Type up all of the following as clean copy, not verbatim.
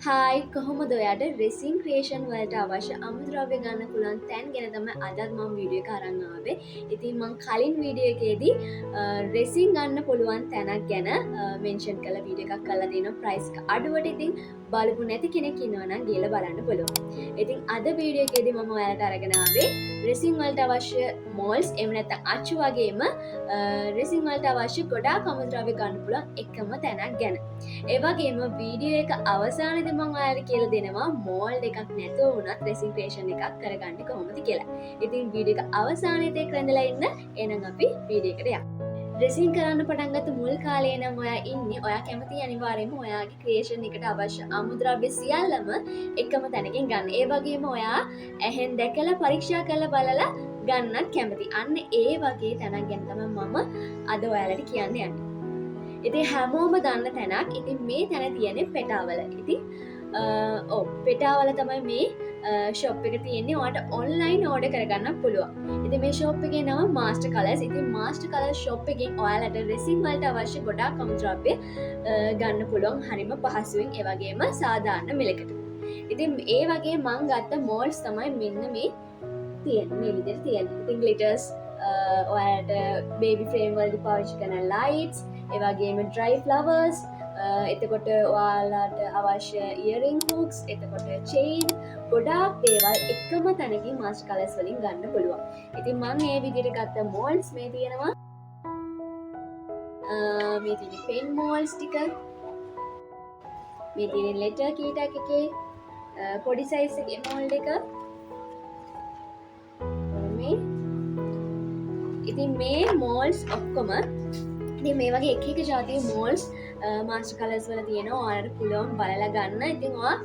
Hi කොහොමද ඔයාට රෙසින් ක්‍රේෂන් වලට අවශ්‍ය අමුද්‍රව්‍ය ගන්න පුළුවන් තැන් ගැන තමයි අදත් මම වීඩියෝ එක අරන් ආවේ. ඉතින් මම කලින් වීඩියෝ එකේදී රෙසින් ගන්න පුළුවන් තැනක් ගැන මෙන්ෂන් කරලා වීඩියෝ එකක් කරලා තියෙනවා ප්‍රයිස් එක අඩුවට. ඉතින් බලපු නැති කෙනෙක් ඉන්නවා නම් ගිහලා බලන්න පුළුවන්. ඉතින් අද වීඩියෝ එකේදී මම ඔයාලට අරගෙන ආවේ රෙසින් වලට අවශ්‍ය මෝල්ඩ්ස් එහෙම නැත්නම් අච්චු වගේම රෙසින් වලට අවශ්‍ය ගොඩාක් අමුද්‍රව්‍ය ගන්න පුළුවන් එකම තැනක් ගැන. ඒ වගේම වීඩියෝ එක අවසානයේදී මම ඔයාලට කියලා දෙනවා මෝල්ඩ් එකක් නැතුව වුණත් රෙසින් ක්‍රියේෂන් එකක් කරගන්නේ කොහොමද කියලා. ඉතින් වීඩියෝ එක අවසානයේත් එක්ක රැඳලා ඉන්න. එහෙනම් අපි වීඩියෝ එකට යමු. රෙසින් කරන්න පටන් ගත්ත මුල් කාලේ නම් ඔයා ඉන්නේ ඔයා කැමති අනිවාර්යයෙන්ම ඔයාගේ ක්‍රියේෂන් එකට අවශ්‍ය අමුද්‍රව්‍ය සියල්ලම එකම තැනකින් ගන්න. ඒ වගේම ඔයා ඇහෙන් දැකලා පරීක්ෂා කරලා බලලා ගන්නත් කැමති. අන්න ඒ වගේ තැනක් ගැන තමයි මම අද ඔයාලට කියන්න යන්නේ. ඉතින් හැමෝම දන්න තැනක්. ඉතින් මේ තැන තියෙන්නේ පෙටාවල. ඉතින් පෙටාවල තමයි මේ ෂොප් එක තියෙන්නේ. ඔයාලට ඔන්ලයින් ඕඩර් කරගන්න පුළුවන්. ඉතින් මේ ෂොප් එකේ නම මාස්ටර් කලර්ස්. ඉතින් මාස්ටර් කලර්ස් ෂොප් එකෙන් ඔයාලට රෙසින් වලට අවශ්‍ය ගොඩාක් අමුද්‍රව්‍ය ගන්න පුළුවන් හරිම පහසුවෙන්. ඒ වගේම සාධාරණ මිලකට. ඉතින් ඒ වගේ මම ගත්ත මෝල්ඩ්ස් තමයි මෙන්න මේ තියෙන්නේ. මේ විදිහට තියෙන්නේ. ඉතින් ග්ලිටර්ස් ඔයාලට බේබි ෆ්‍රේම් වලදී පාවිච්චි කරන ලයිට්ස්, ඒ වගේම ඩ්‍රයි ෆ්ලවර්ස්, එතකොට ඔයාලට අවශ්‍ය ඉයරින් හුක්ස්, එතකොට චේන්, ගොඩාක් දේවල් එකම තැනකින් මාස්ටර් කලර්ස් වලින් ගන්න පුළුවන්. ඉතින් මම මේ විදිහට ගත්ත මෝල්ඩ්ස් මේ තියෙනවා. මේ තියෙන පෙන් මෝල්ඩ්ස් ටික. මේ තියෙන ලෙටර් කීටක් එකේ පොඩි සයිස් එකේ මෝල්ඩ් එක. ඉතින් මේ මෝල්ඩ්ස් ඔක්කොම ඉතින් මේ වගේ එක එක ජාතියේ මෝල්ඩ්ස් මාස්ටර් කලර්ස් වල තියෙනවා. ඔයාලට පුළුවන් බලලා ගන්න. ඉතින් ඔයා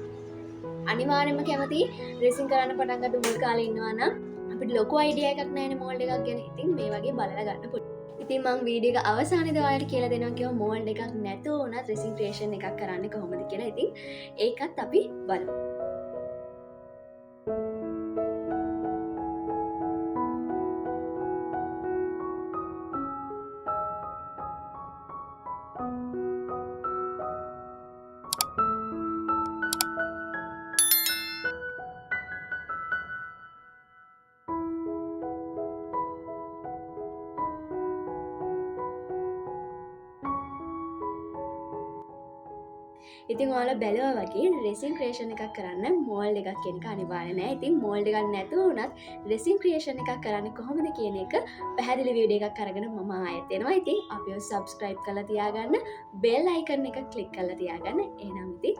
අනිවාර්යයෙන්ම කැමති රෙසින් කරන්න පටන් ගන්න මුල් කාලේ ඉන්නවා නම් අපිට ලොකු අයිඩියා එකක් නැහැනේ මෝල්ඩ් එකක් ගැන. ඉතින් මේ වගේ බලලා ගන්න පුළුවන්. ඉතින් මම වීඩියෝ එක අවසානයේදී ඔයාලට කියලා දෙනවා කිව්වා මෝල්ඩ් එකක් නැතුව උනත් රෙසින් ක්‍රියේෂන් එකක් කරන්නේ කොහොමද කියලා. ඉතින් ඒකත් අපි බලමු. ඉතින් ඔයාලා බැලුවා වගේ රෙසින් ක්‍රියේෂන් එකක් කරන්න මෝල්ඩ් එකක් කියන එක අනිවාර්ය නෑ. ඉතින් මෝල්ඩ් එකක් නැතුව උනත් රෙසින් ක්‍රියේෂන් එකක් කරන්නේ කොහොමද කියන එක පැහැදිලි වීඩියෝ එකක් අරගෙන මම ආයෙත් එනවා. ඉතින් අපිව සබ්ස්ක්‍රයිබ් කරලා තියාගන්න, බෙල් අයිකන් එක ක්ලික් කරලා තියාගන්න. එහෙනම් ඉතින්